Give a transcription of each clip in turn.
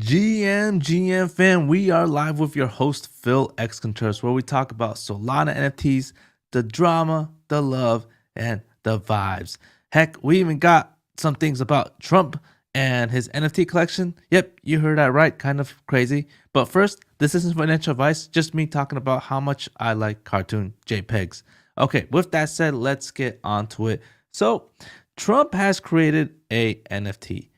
GM fam, we are live with your host Phil X Contreras, where we talk about Solana NFTs, the drama, the love, and the vibes. Heck, we even got some things about Trump and his NFT collection. Yep, you heard that right, kind of crazy. But first, this isn't financial advice, just me talking about how much I like cartoon JPEGs. Okay, with that said, let's get on to it. So, Trump has created a NFT.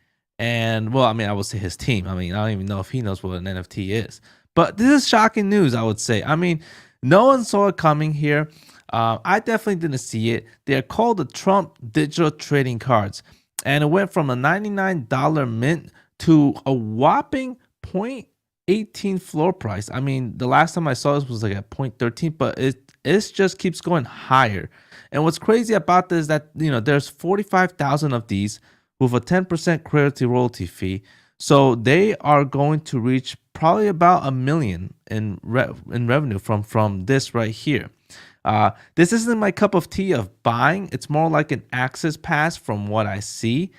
And, well, I mean, I would say his team. I mean, I don't even know if he knows what an NFT is. But this is shocking news, I would say. I mean, no one saw it coming here. I definitely didn't see it. They're called the Trump Digital Trading Cards. And it went from a $99 mint to a whopping 0.18 floor price. I mean, the last time I saw this was like at 0.13, but it just keeps going higher. And what's crazy about this is that, there's 45,000 of these with a 10% credit royalty fee. So they are going to reach probably about $1 million in revenue from this right here. This isn't my cup of tea of buying. It's more like an access pass from what I see.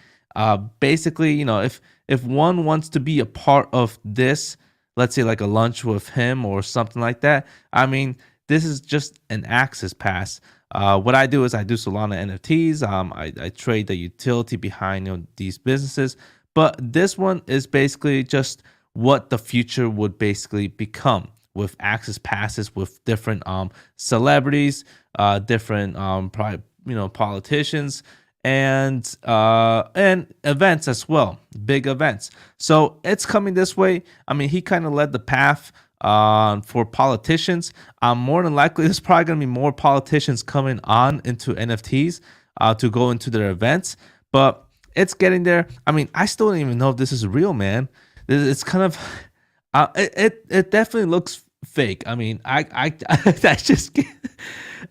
Basically, if one wants to be a part of this, let's say like a lunch with him or something like that, I mean, this is just an access pass. What I do is I do Solana NFTs. I trade the utility behind these businesses. But this one is basically just what the future would basically become with access passes with different celebrities, different politicians, and events as well, big events. So it's coming this way. I mean, he kind of led the path for politicians. More than likely, there's probably going to be more politicians coming on into NFTs to go into their events, but it's getting there. I mean, I still don't even know if this is real, man. It's kind of, it definitely looks fake. I mean, I just,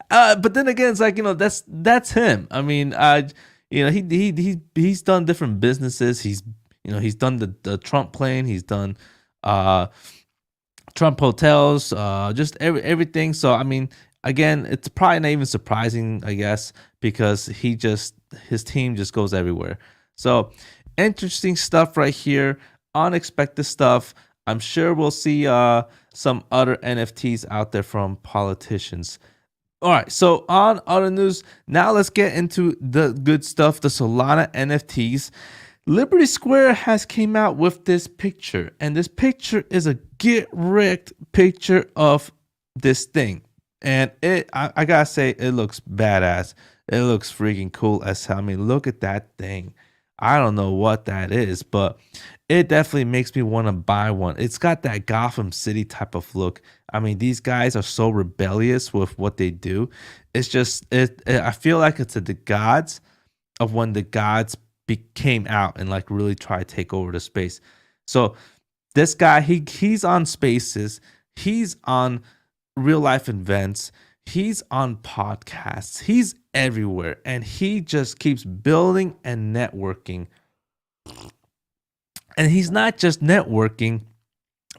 but then again, it's like, that's him. I mean, he's done different businesses. He's done the Trump plane. He's done, Trump hotels, just everything. So, I mean, again, it's probably not even surprising, I guess, because his team just goes everywhere. So, interesting stuff right here. Unexpected stuff. I'm sure we'll see some other NFTs out there from politicians. All right, so on other news, now let's get into the good stuff, the Solana NFTs. Liberty Square has came out with this picture, and this picture is a get wrecked picture of this thing. And I gotta say, it looks badass. It looks freaking cool as hell. I mean, look at that thing. I don't know what that is, but it definitely makes me want to buy one. It's got that Gotham City type of look. I mean, these guys are so rebellious with what they do. It's just, I feel like it's the gods of when the gods came out and like really try to take over the space. So this guy, he's on spaces, he's on real life events, he's on podcasts, he's everywhere, and he just keeps building and networking. And he's not just networking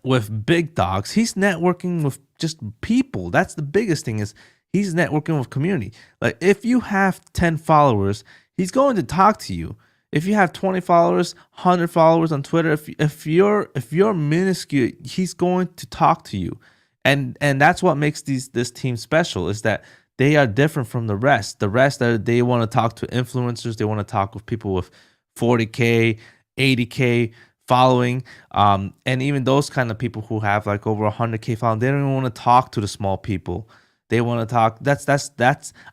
with big dogs, he's networking with just people. That's the biggest thing, is he's networking with community. Like if you have 10 followers, he's going to talk to you. If you have 20 followers, 100 followers on Twitter, if you're minuscule, he's going to talk to you. And that's what makes this team special, is that they are different from the rest. The rest, they want to talk to influencers, they want to talk with people with 40K, 80K following, and even those kind of people who have like over 100K following, they don't even want to talk to the small people. They want to talk. That's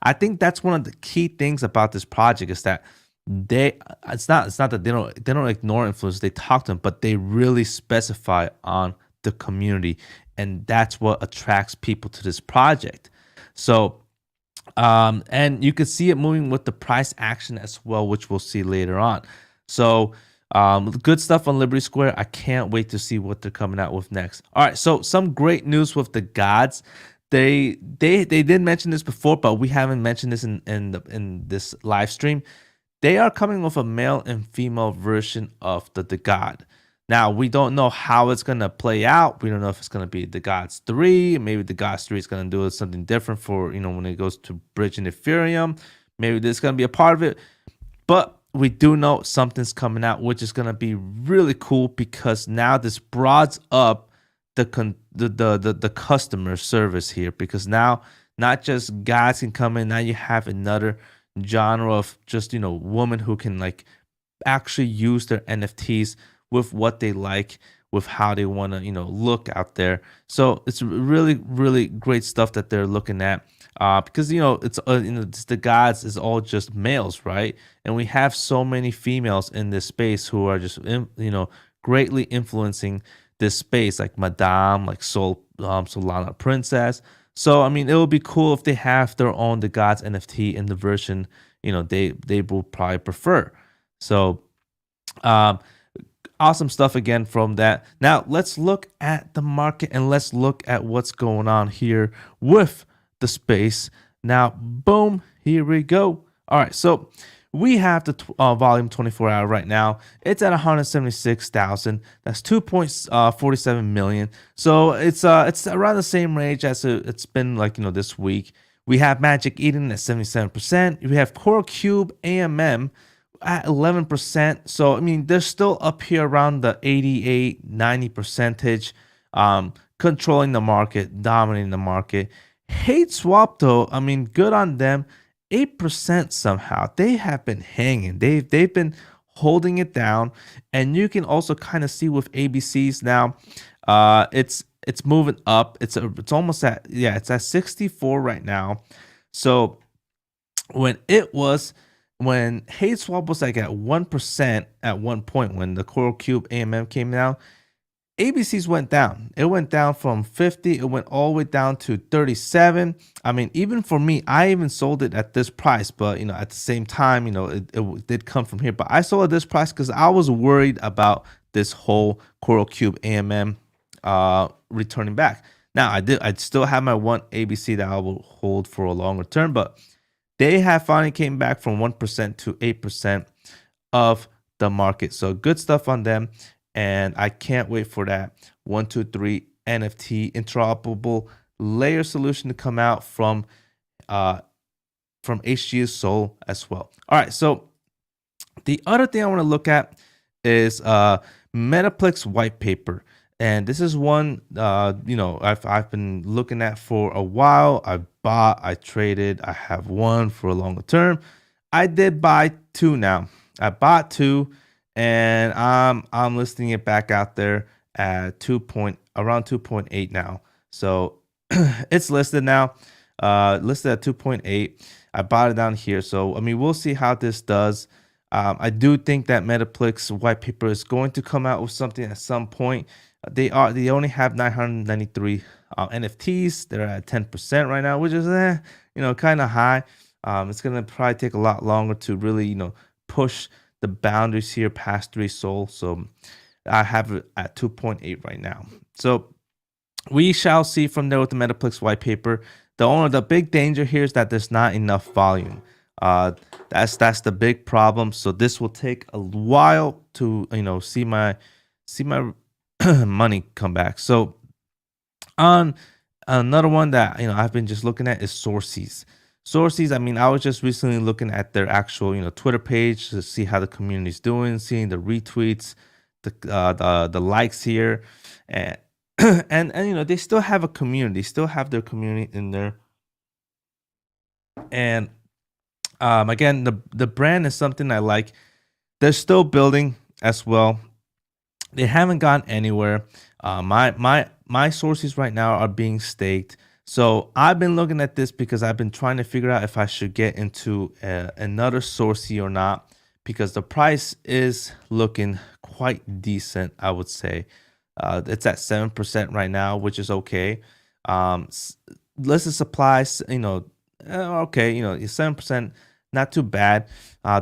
I think that's one of the key things about this project, is that it's not that they don't ignore influencers, they talk to them, but they really specify on the community, and that's what attracts people to this project. So and you can see it moving with the price action as well, which we'll see later on. So good stuff on Liberty Square. I can't wait to see what they're coming out with next. All right, so some great news with the gods. They did mention this before, but we haven't mentioned this in this live stream. They are coming with a male and female version of the God. Now, we don't know how it's going to play out. We don't know if it's going to be the Gods 3. Maybe the Gods 3 is going to do something different for, when it goes to bridge and Ethereum. Maybe this is going to be a part of it. But we do know something's coming out, which is gonna be really cool because now this broadens up the customer service here, because now not just guys can come in, now you have another genre of just, you know, women who can like actually use their NFTs with what they like, with how they want to, you know, look out there. So it's really great stuff that they're looking at, because you know it's the gods is all just males, right? And we have so many females in this space who are just you know, greatly influencing this space, like Madame, like Solana Princess. So I mean, it would be cool if they have their own the gods NFT in the version, you know, they will probably prefer. So um awesome stuff again from that. Now let's look at the market and let's look at what's going on here with the space. Now, boom, here we go. All right, so we have the volume 24 hour right now. It's at 176,000. That's 2.47 million. So it's around the same range as it's been, like, you know, this week. We have Magic Eden at 77%. We have Coral Cube AMM at 11%. So I mean, they're still up here around the 88-90 percentage, controlling the market, dominating the market. Hate Swap though, I mean, good on them. 8% somehow. They have been hanging. They've been holding it down. And you can also kind of see with ABCs now, it's moving up. It's almost at, yeah, it's at 64 right now. So when Hate Swap was like at 1% at one point, when the Coral Cube AMM came down, ABCs went down. It went down from 50. It went all the way down to 37. I mean, even for me, I even sold it at this price. But, you know, at the same time, you know, it did come from here. But I sold at this price because I was worried about this whole Coral Cube AMM returning back. Now, I'd still have my one ABC that I will hold for a longer term. But they have finally came back from 1% to 8% of the market. So good stuff on them. And I can't wait for that 123 NFT interoperable layer solution to come out from HG's Soul as well. All right, so the other thing I want to look at is Metaplex white paper. And this is one, you know, I've been looking at for a while. I bought, I traded, I have one for a longer term. I did buy two now. I bought two, and I'm listing it back out there at around 2.8 now. So it's listed now, listed at 2.8. I bought it down here. So I mean, we'll see how this does. I do think that Metaplex white paper is going to come out with something at some point. They only have 993 NFTs. They're at 10% right now, which is you know, kind of high. It's gonna probably take a lot longer to really, you know, push the boundaries here past 3 Sol. So I have it at 2.8 right now. So we shall see from there with the Metaplex white paper. The big danger here is that there's not enough volume. That's the big problem. So this will take a while to, you know, see my money come back. So on another one that, you know, I've been just looking at is Sorcies. Sorcies, I mean, I was just recently looking at their actual, you know, Twitter page to see how the community is doing, seeing the retweets, the likes here, and and you know, they still have a community, still have their community in there. And again, the brand is something I like. They're still building as well. They haven't gone anywhere. My Sorcies right now are being staked. So I've been looking at this because I've been trying to figure out if I should get into another Sorcie or not, because the price is looking quite decent, I would say. It's at 7% right now, which is okay. Listed supplies, you know, okay, you know, 7%, not too bad.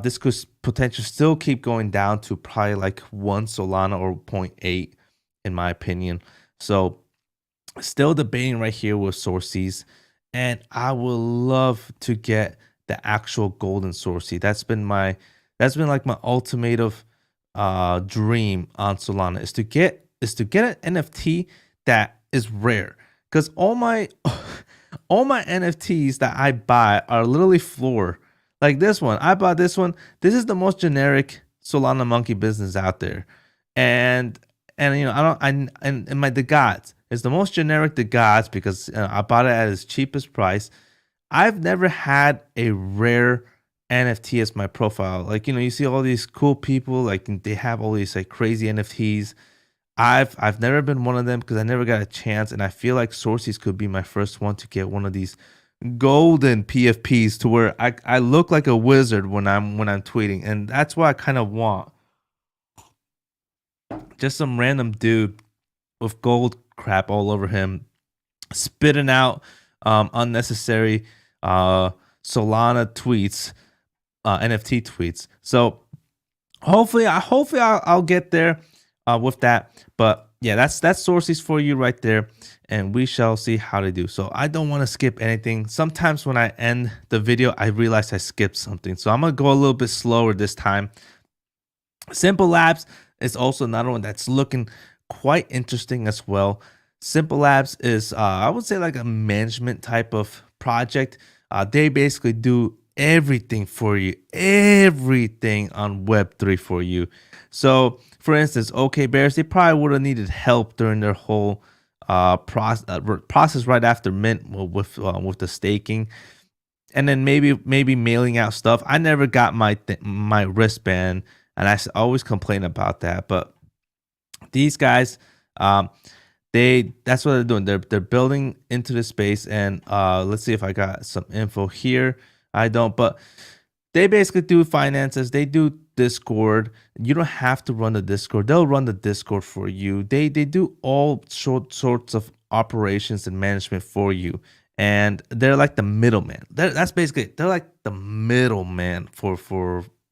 This could potentially still keep going down to probably like 1 Solana or 0.8, in my opinion. So still debating right here with Sorcies, and I would love to get the actual golden Sorcie. That's been like my ultimate dream on Solana, is to get an NFT that is rare, because all my NFTs that I buy are literally floor. Like this one, I bought this one. This is the most generic Solana monkey business out there, and you know, and my Degods is the most generic Degods because I bought it at its cheapest price. I've never had a rare NFT as my profile. Like, you know, you see all these cool people, like they have all these like crazy NFTs. I've never been one of them because I never got a chance, and I feel like Sorcies could be my first one to get one of these golden PFPs to where I look like a wizard when I'm tweeting, and that's what I kind of want. Just some random dude with gold crap all over him, spitting out unnecessary Solana tweets, NFT tweets. So hopefully I'll get there with that. But yeah, that's Sorcies for you right there, and we shall see how they do. So I don't want to skip anything. Sometimes when I end the video, I realize I skipped something, so I'm gonna go a little bit slower this time. Simmple Labs is also another one that's looking quite interesting as well. Simmple Labs is I would say like a management type of project. They basically do everything for you, everything on Web3 for you. So for instance, OK Bears, they probably would have needed help during their whole process right after mint with the staking, and then maybe mailing out stuff. I never got my wristband, and I always complain about that. But these guys, that's what they're doing. They're building into the space, and let's see if I got some info here. I don't, but they basically do finances. They do Discord. You don't have to run the Discord. They'll run the Discord for you. They do all sorts of operations and management for you, and they're like the middleman. That's basically they're like the middleman for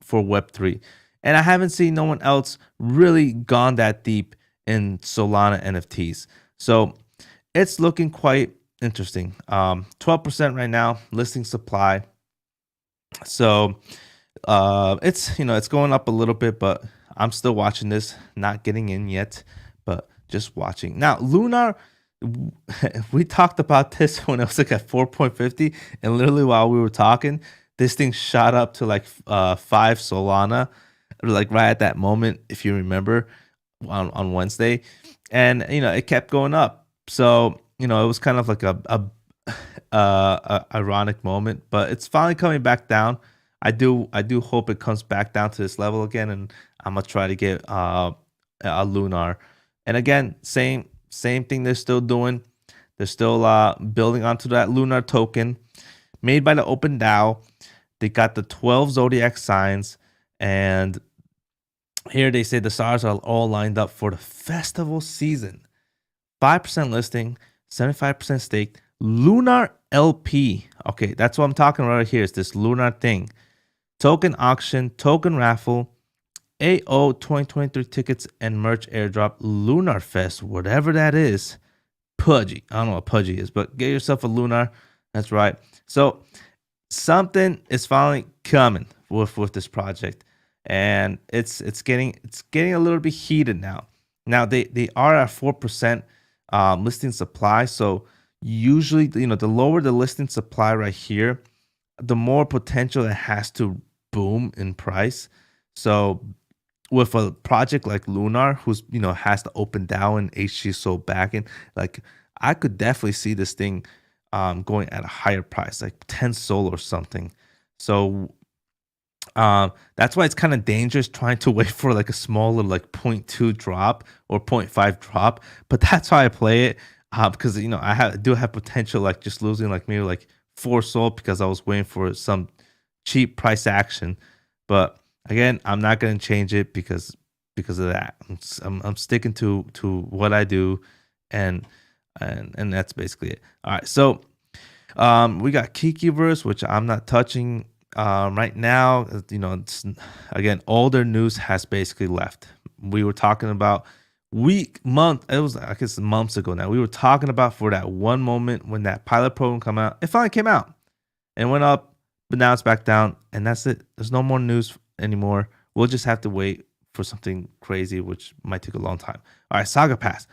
Web3. And I haven't seen no one else really gone that deep in Solana NFTs. So it's looking quite interesting. 12% right now, listing supply. So it's, you know, it's going up a little bit, but I'm still watching this, not getting in yet, but just watching. Now, Lunar, we talked about this when it was like at 4.50, and literally while we were talking, this thing shot up to like 5 Solana, like right at that moment, if you remember, on Wednesday, and you know, it kept going up. So you know, it was kind of like a ironic moment, but it's finally coming back down. I do hope it comes back down to this level again, and I'm gonna try to get a Lunar. And again, same thing they're still doing. They're still building onto that Lunar token made by the Open DAO. They got the 12 zodiac signs, and here they say the stars are all lined up for the festival season. 5% listing, 75% staked. Lunar LP. Okay, that's what I'm talking about right here. Is this Lunar thing. Token auction, token raffle, AO 2023 tickets and merch airdrop, Lunar Fest, whatever that is. Pudgy. I don't know what Pudgy is, but get yourself a Lunar. That's right. So something is finally coming with this project, and it's getting a little bit heated now. Now they are at 4% listing supply, so usually, you know, the lower the listing supply right here, the more potential it has to boom in price. So with a project like Lunar, who's, you know, has the Open DAO and HG so backing, like I could definitely see this thing going at a higher price, like 10 Sol or something. So that's why it's kind of dangerous trying to wait for like a small little like 0.2 drop or 0.5 drop. But that's how I play it, because you know, I do have potential like just losing like maybe like 4 Sol because I was waiting for some cheap price action. But again, I'm not going to change it because of that. I'm sticking to what I do, and that's basically it. All right, so we got Kikiverse, which I'm not touching right now. You know, again, all their news has basically left. We were talking about month, it was I guess months ago now. We were talking about for that one moment when that pilot program come out. It finally came out and went up, but now it's back down, and that's it. There's no more news anymore. We'll just have to wait for something crazy, which might take a long time. All right, Saga Pass.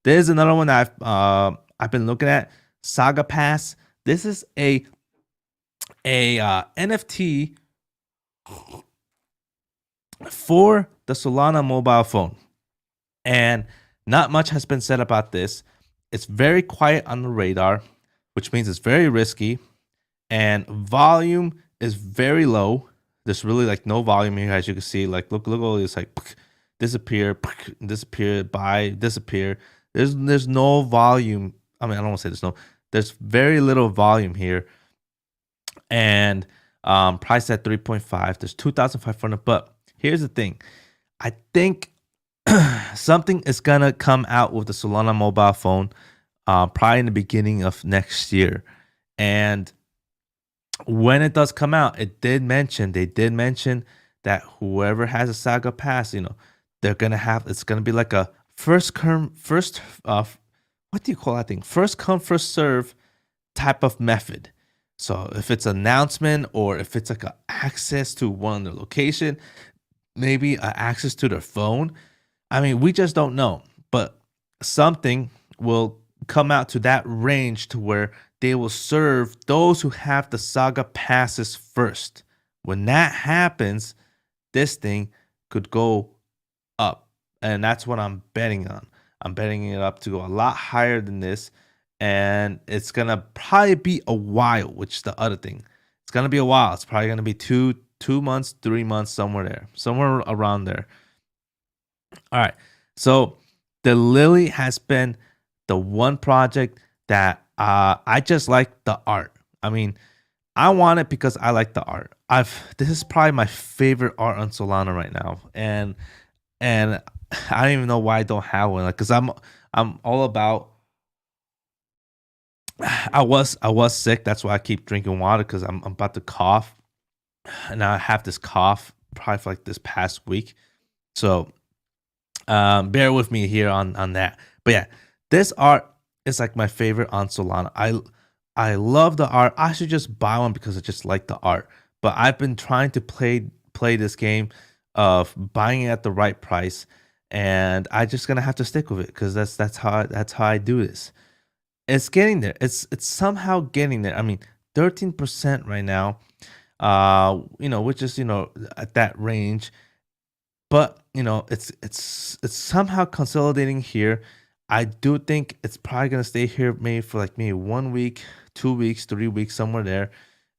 There's another one that I've been looking at. Saga Pass. This is a NFT for the Solana mobile phone. And not much has been said about this. It's very quiet on the radar, which means it's very risky, and volume is very low. There's really like no volume here, as you can see. Like look all this like disappear, disappear, buy, disappear. There's no volume. I mean, I don't want to say there's no. There's very little volume here, and price at 3.5. There's 2,500. But here's the thing, I think something is gonna come out with the Solana mobile phone, probably in the beginning of next year, and when it does come out, they did mention that whoever has a Saga Pass, they're gonna have, it's gonna be like a first what do you call that thing? First come, first serve type of method. So if it's an announcement or if it's like a access to one of the location, maybe access to their phone. I mean, we just don't know, but something will come out to that range to where they will serve those who have the Saga passes first. When that happens, this thing could go up, and that's what I'm betting on. I'm betting it up to go a lot higher than this, and it's gonna probably be a while, which is the other thing. It's gonna be a while. It's probably gonna be two months, 3 months, somewhere around there. All right, so the Lily has been the one project that I just like the art. I mean, I want it because I like the art. This is probably my favorite art on Solana right now, and I don't even know why I don't have one. Like, cause I'm all about. I was sick. That's why I keep drinking water, because I'm about to cough, and I have this cough probably for like this past week. So bear with me here on that. But yeah, this art is like my favorite on Solana. I love the art. I should just buy one because I just like the art. But I've been trying to play this game of buying it at the right price, and I just gonna have to stick with it because that's how I do this. It's getting there. It's somehow getting there. I mean, 13% right now. Which is at that range, but it's somehow consolidating here. I do think it's probably gonna stay here maybe for like maybe 1 week, 2 weeks, 3 weeks, somewhere there,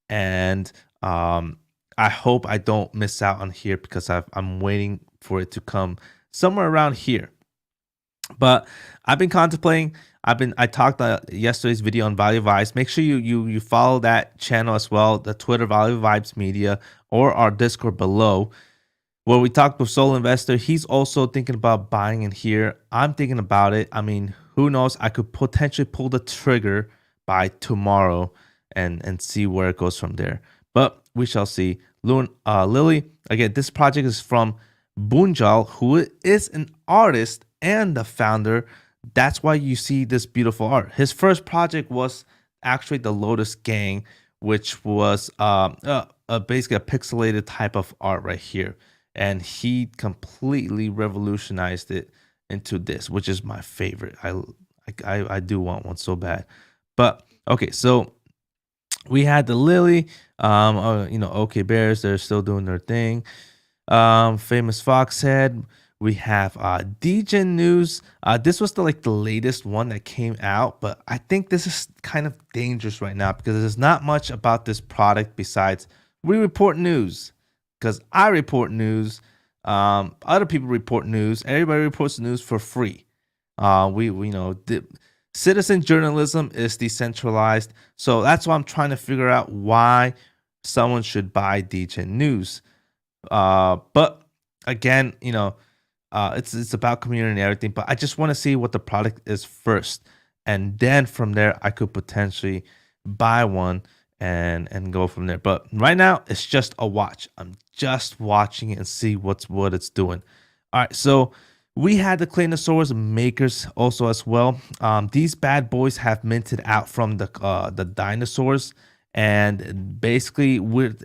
and I hope I don't miss out on here because I'm waiting for it to come somewhere around here. But I've been contemplating. I talked yesterday's video on Value Vibes. Make sure you follow that channel as well, the Twitter Value Vibes Media, or our Discord below, where we talked with Soul Investor. He's also thinking about buying in here. I'm thinking about it. I mean, who knows? I could potentially pull the trigger by tomorrow and see where it goes from there. But we shall see. Lily, again, this project is from Bunjal, who is an artist and the founder. That's why you see this beautiful art. His first project was actually the Lotus Gang, which was basically a pixelated type of art right here. And he completely revolutionized it into this, which is my favorite. I do want one so bad. But okay, so we had the Lily, OK Bears, they're still doing their thing. Famous Foxhead. We have Degen news. This was the latest one that came out, but I think this is kind of dangerous right now because there's not much about this product besides we report news. Because I report news, other people report news, everybody reports news for free. Citizen journalism is decentralized, so that's why I'm trying to figure out why someone should buy Degen news. But again, it's about community and everything. But I just want to see what the product is first, and then from there I could potentially buy one and go from there. But right now it's just a watch. I'm just watching it and see what it's doing. All right, so we had the Claynosaurz makers also as well. These bad boys have minted out from the dinosaurs, and basically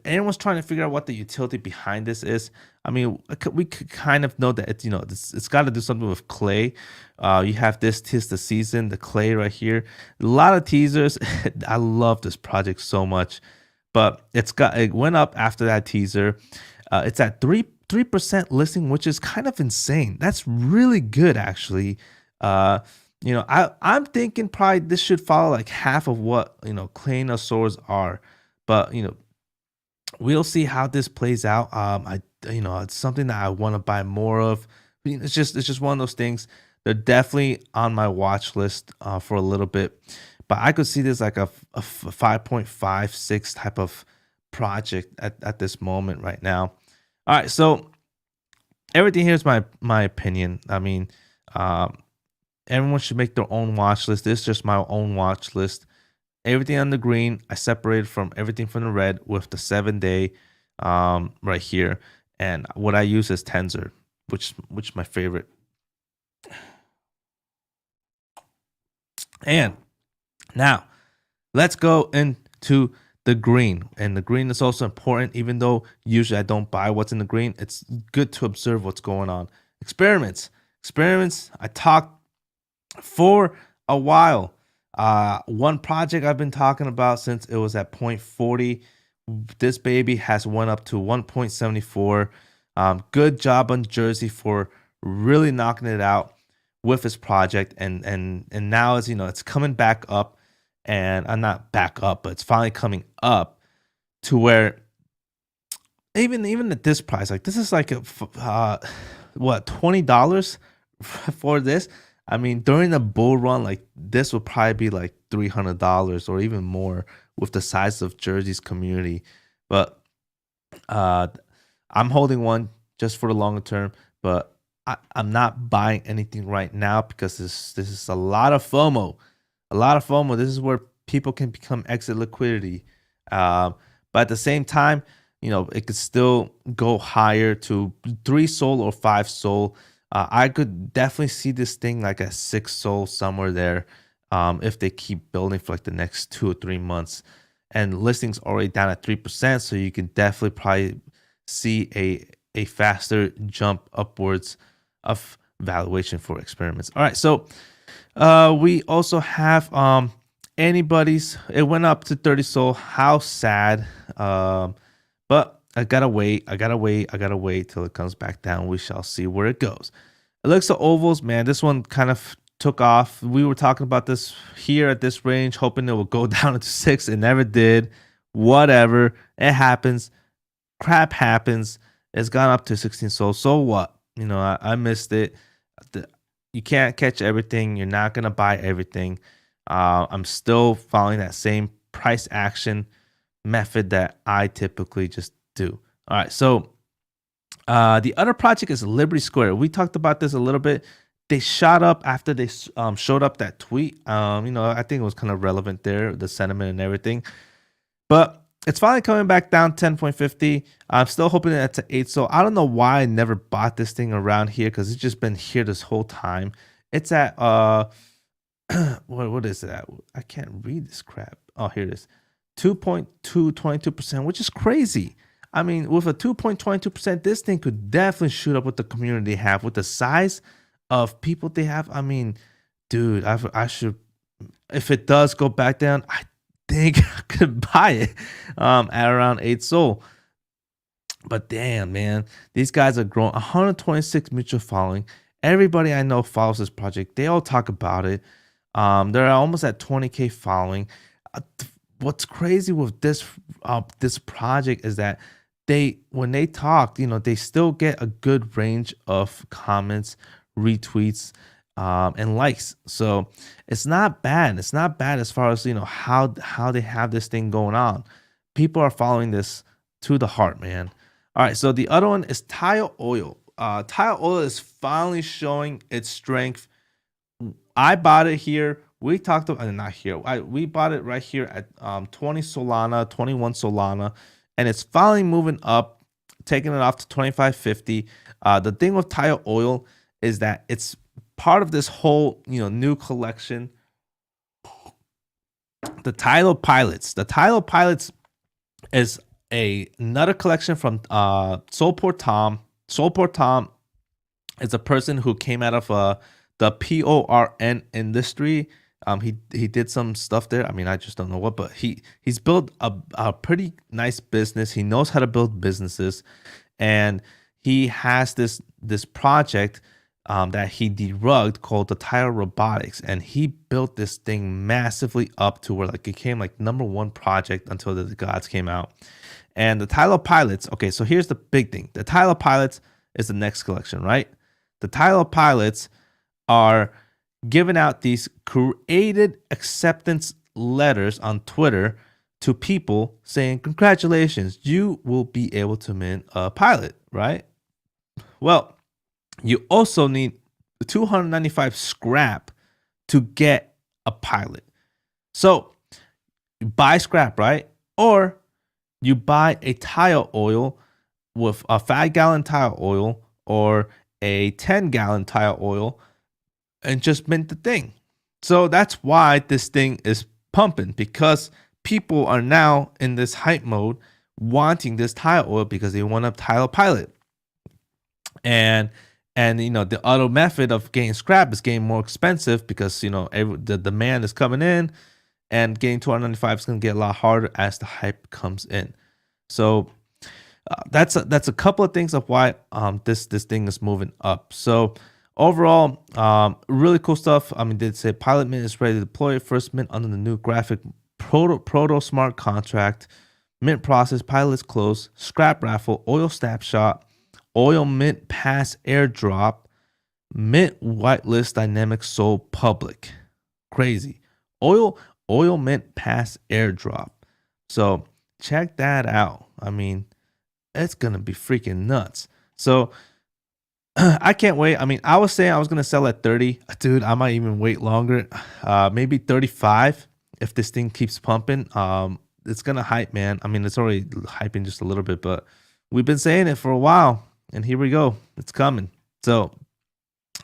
everyone's trying to figure out what the utility behind this is. I mean, we could kind of know that it's got to do something with clay. You have this "'Tis the Season," the clay right here. A lot of teasers. I love this project so much, but it went up after that teaser. It's at 3% listing, which is kind of insane. That's really good, actually. I'm thinking probably this should follow like half of what Claynosaurz are, but we'll see how this plays out. It's something that I want to buy more of. It's just one of those things. They're definitely on my watch list for a little bit, but I could see this like a 5.56 type of project at this moment right now. All right, so everything here is my opinion. I mean, everyone should make their own watch list. This is just my own watch list. Everything on the green, I separated from everything from the red with the 7-day right here. And what I use is Tensor, which is my favorite. And now let's go into the green. And the green is also important, even though usually I don't buy what's in the green. It's good to observe what's going on. Experiments. I talked for a while. One project I've been talking about since it was at 0.40. This baby has went up to 1.74. Good job on Jersey for really knocking it out with his project, and now it's coming back up, and I'm not back up, but it's finally coming up to where even at this price, like this is like $20 for this. I mean, during the bull run, like this would probably be like $300 or even more with the size of Jersey's community. But I'm holding one just for the longer term, but I'm not buying anything right now because this is a lot of FOMO. This is where people can become exit liquidity. But at the same time, it could still go higher to 3 SOL or 5 SOL. I could definitely see this thing like a 6 SOL somewhere there if they keep building for like the next 2 or 3 months. And listings already down at 3%, so you can definitely probably see a faster jump upwards of valuation for experiments. All right, so we also have Anybodies. It went up to 30 SOL. How sad. But I gotta wait till it comes back down. We shall see where it goes. Elixir Ovols, man, this one kind of took off. We were talking about this here at this range, hoping it would go down into 6. It never did. Whatever, it happens. Crap happens. It's gone up to 16 SOL. So what? I missed it. You can't catch everything. You're not gonna buy everything. I'm still following that same price action method that I typically just do. All right, so the other project is Liberty Square. We talked about this a little bit. They shot up after they showed up that tweet. I think it was kind of relevant there, the sentiment and everything. But it's finally coming back down 10.50. I'm still hoping that's at 8. So I don't know why I never bought this thing around here because it's just been here this whole time. It's at what is it at? I can't read this crap. Oh, here it is. 2.22%, which is crazy. I mean, with a 2.22%, this thing could definitely shoot up with the community they have, with the size of people they have. I mean, dude, I should, if it does go back down, I think I could buy it at around 8 SOL. But damn, man, these guys are growing. 126 mutual following. Everybody I know follows this project. They all talk about it. They're almost at 20K following. What's crazy with this project is that when they talk, they still get a good range of comments, retweets, and likes. So it's not bad. It's not bad as far as how they have this thing going on. People are following this to the heart, man. All right, so the other one is Taiyo Oil. Taiyo Oil is finally showing its strength. I bought it here. We talked about not here. We bought it right here at 20 Solana, 21 Solana, and it's finally moving up, taking it off to 25.50. The thing with Taiyo Oil is that it's part of this whole new collection. The Taiyo Pilots. The Taiyo Pilots is another collection from Soulport Tom. Soulport Tom is a person who came out of the PORN industry. He did some stuff there. I mean, I just don't know what, but he's built a pretty nice business. He knows how to build businesses, and he has this project that he derugged called the Taiyo Robotics, and he built this thing massively up to where like it became like #1 project until the Gods came out. And the Taiyo Pilots, okay, so here's the big thing. The Taiyo Pilots is the next collection, right? The Taiyo Pilots are giving out these created acceptance letters on Twitter to people saying, congratulations, you will be able to mint a pilot, right? Well, you also need 295 scrap to get a pilot. So you buy scrap, right? Or you buy a Taiyo oil with a 5-gallon Taiyo oil or a 10-gallon Taiyo oil and just mint the thing. So that's why this thing is pumping, because people are now in this hype mode wanting this Taiyo oil because they want a Taiyo pilot. And you know, the other method of getting scrap is getting more expensive because, you know, the demand is coming in, and getting 295 is going to get a lot harder as the hype comes in. So that's a couple of things of why this thing is moving up. So overall, really cool stuff. I mean, they say pilot mint is ready to deploy. First mint under the new graphic proto smart contract. Mint process, pilot is closed. Scrap raffle, oil snapshot, oil mint pass airdrop, mint whitelist dynamic sold public. Crazy. Oil mint pass airdrop. So check that out. I mean, it's gonna be freaking nuts. So I can't wait. I mean, I was saying I was gonna sell at 30. Dude, I might even wait longer. Maybe 35 if this thing keeps pumping. It's gonna hype, man. I mean, it's already hyping just a little bit, but we've been saying it for a while, and here we go. It's coming. So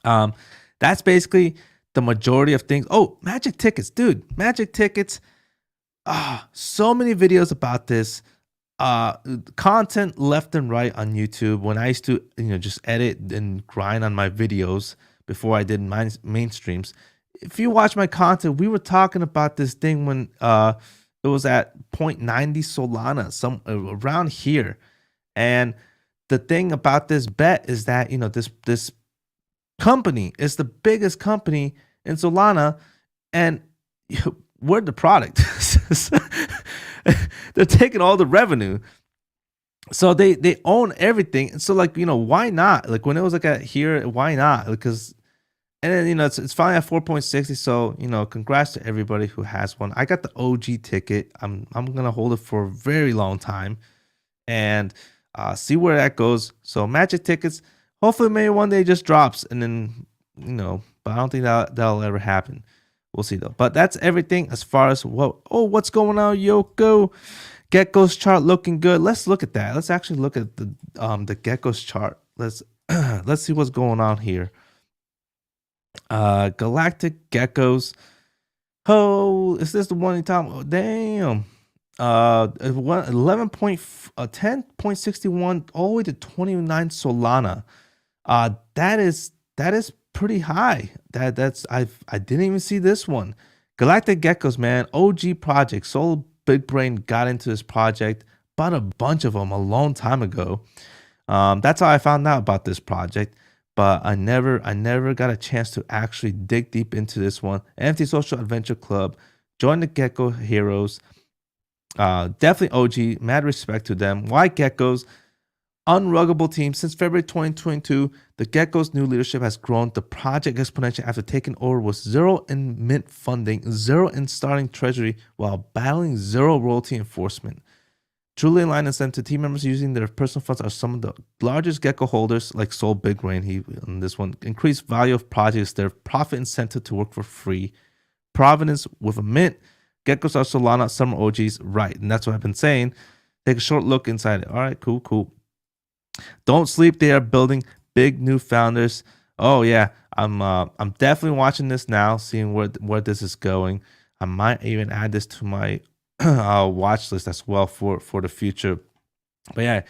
that's basically the majority of things. Oh, magic tickets, dude. Magic tickets. So many videos about this. Content left and right on YouTube. When I used to, you know, just edit and grind on my videos before I did mainstreams. If you watch my content, we were talking about this thing when it was at 0.90 Solana, around here. And the thing about this bet is that, you know, this company is the biggest company in Solana, and we're the product. They're taking all the revenue, so they own everything. And so, like, you know, why not? Like, when it was like at here, why not? Because, and then, you know, it's finally at 4.60. So, you know, congrats to everybody who has one. I got the OG ticket. I'm gonna hold it for a very long time and see where that goes. So magic tickets, hopefully maybe one day it just drops, and then, you know, but I don't think that'll ever happen. We'll see though. But that's everything as far as what's going on, Yoko. Geckos chart looking good. Let's look at that. Let's actually look at the Geckos chart. Let's see what's going on here. Galactic Geckos. Oh, is this the one you talking about? Damn. 10.61 all the way to 29 Solana. That is pretty high. I didn't even see this one. Galactic Geckos, man, OG project. Soul Big Brain got into this project, bought a bunch of them a long time ago. That's how I found out about this project, but I never got a chance to actually dig deep into this one. NFT Social Adventure Club, join the Gecko Heroes. Definitely OG, mad respect to them. Why Geckos? Unruggable team. Since February 2022, the Geckos' new leadership has grown the project exponentially after taking over with 0 in mint funding, 0 in starting treasury, while battling 0 royalty enforcement. Truly aligned incentive, team members using their personal funds are some of the largest Gecko holders, like Soul Big Brain. He on this one, increased value of projects, their profit incentive to work for free. Provenance with a mint. Geckos are Solana, summer OGs, right? And that's what I've been saying. Take a short look inside it. All right, cool. Don't sleep. They are building big new founders. Oh yeah, I'm definitely watching this now, seeing where this is going. I might even add this to my watch list as well for the future. But yeah,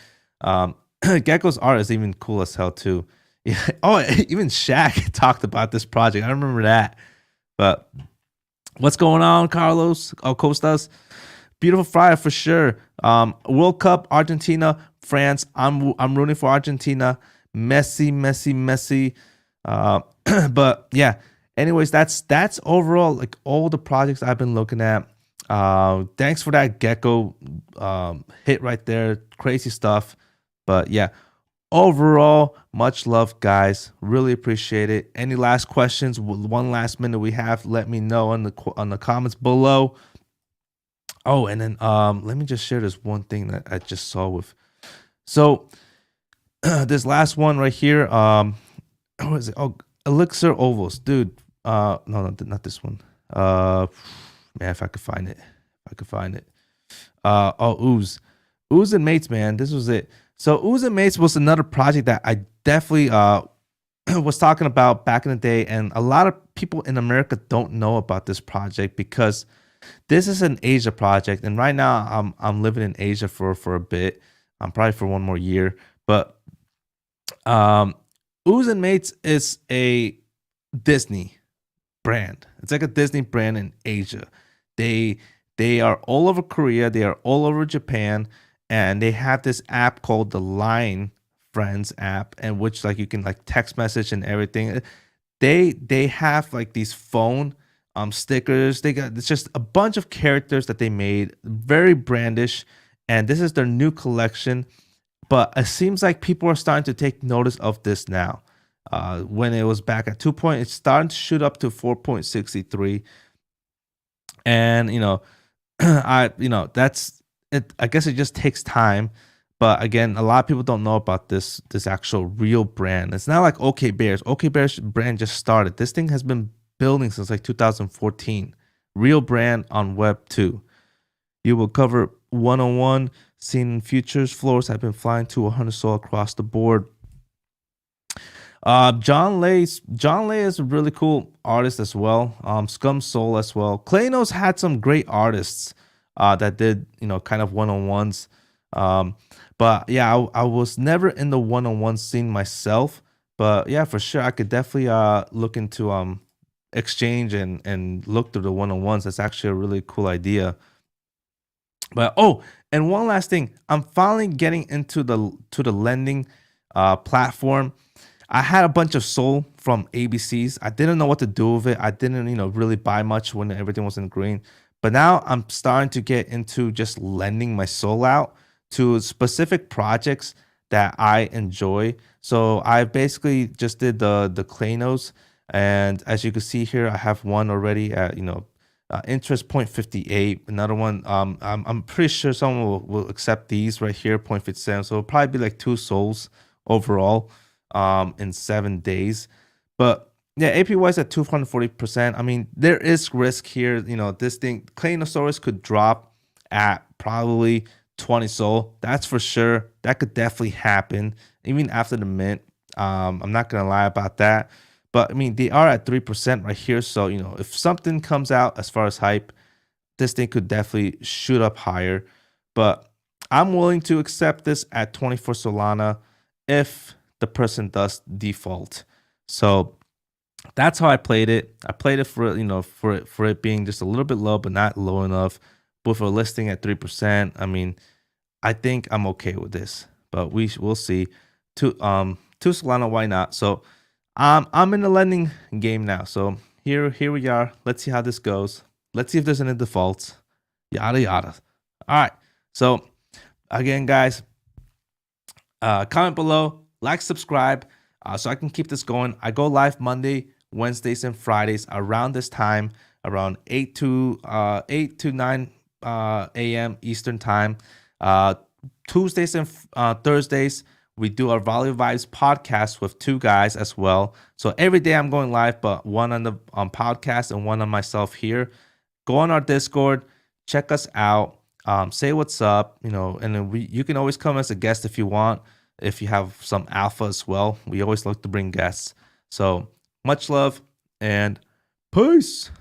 Gecko's art is even cool as hell too. Yeah. Oh, even Shaq talked about this project. I remember that. But what's going on, Carlos? Costas? Beautiful Friday for sure. World Cup, Argentina France. I'm rooting for Argentina. Messi. But yeah. Anyways, that's overall like all the projects I've been looking at. Thanks for that gecko hit right there. Crazy stuff. But yeah, overall, much love, guys. Really appreciate it. Any last questions? One last minute we have. Let me know on the comments below. Oh, and then let me just share this one thing that I just saw with. So this last one right here. What is it? Oh, Elixir Ovols, dude. No, not this one. Man, if I could find it. Ooz Mates, man. This was it. So Ooz Mates was another project that I definitely was talking about back in the day, and a lot of people in America don't know about this project because this is an Asia project, and right now I'm living in Asia for a bit. I'm probably for one more year, but Ooz Mates is a Disney brand. It's like a Disney brand in Asia. They are all over Korea. They are all over Japan, and they have this app called the Line Friends app, and which like you can like text message and everything. They have like these phone stickers. It's just a bunch of characters that they made, very brandish, and this is their new collection. But it seems like people are starting to take notice of this now. When it was back at 2 point, it's starting to shoot up to 4.63. And that's it. I guess it just takes time. But again, a lot of people don't know about this actual real brand. It's not like OKBears. OKBears brand just started. This thing has been building since like 2014. Real brand on Web 2. You will cover one-on-one, seen futures, floors have been flying to 100 SOL across the board. John Lay is a really cool artist as well. Scum Soul as well. Claynosaurz had some great artists that did kind of one-on-ones. But yeah, I was never in the one-on-one scene myself. But yeah, for sure, I could definitely look into exchange and look through the one-on-ones. That's actually a really cool idea. But and one last thing, I'm finally getting into the lending platform. I had a bunch of SOL from ABCs. I didn't know what to do with it. I didn't, really buy much when everything was in green. But now I'm starting to get into just lending my SOL out to specific projects that I enjoy. So I basically just did the Claynosaurz, and as you can see here, I have one already at interest 0.58. Another one, I'm pretty sure someone will accept these right here, 0.57. So it'll probably be like 2 SOLs overall in 7 days. But yeah, APY is at 240%. I mean, there is risk here. This thing, Claynosaurz could drop at probably 20 SOL. That's for sure. That could definitely happen even after the mint. I'm not gonna lie about that. But I mean, they are at 3% right here. So if something comes out as far as hype, this thing could definitely shoot up higher. But I'm willing to accept this at 24 Solana if the person does default. So that's how I played it. I played it for for it being just a little bit low, but not low enough. With a listing at 3%, I mean, I think I'm okay with this. But we'll see. To Solana, why not? So I'm in the lending game now. So here we are. Let's see how this goes. Let's see if there's any defaults. Yada yada. All right. So again, guys, comment below. Like, subscribe, so I can keep this going. I go live Monday, Wednesdays, and Fridays around this time, around 8 to 9 a.m. Eastern time. Tuesdays and Thursdays, we do our Value Vibes podcast with 2 guys as well. So every day I'm going live, but one on the podcast and one on myself here. Go on our Discord, check us out, say what's up, and then you can always come as a guest if you want. If you have some alpha as well, we always look to bring guests. So much love and peace.